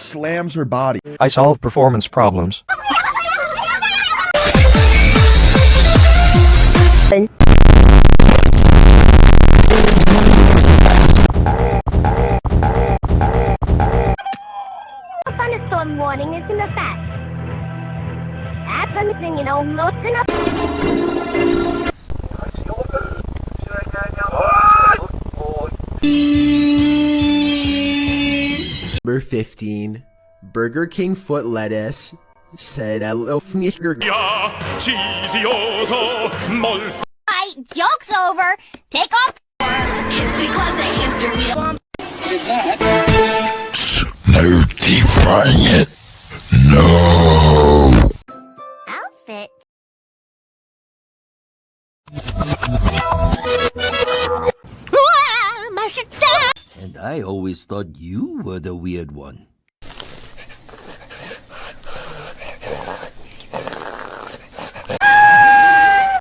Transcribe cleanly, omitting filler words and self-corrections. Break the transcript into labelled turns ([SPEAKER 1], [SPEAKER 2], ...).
[SPEAKER 1] slams her body.
[SPEAKER 2] I solve performance problems.
[SPEAKER 3] Thunderstorm warning is in effect. That's anything, listen up.
[SPEAKER 4] Number 15, Burger King foot lettuce said hello.
[SPEAKER 3] Alright, joke's over. Take off.
[SPEAKER 5] No deep frying it. No.
[SPEAKER 3] Outfit.
[SPEAKER 6] And I always thought you were the weird one.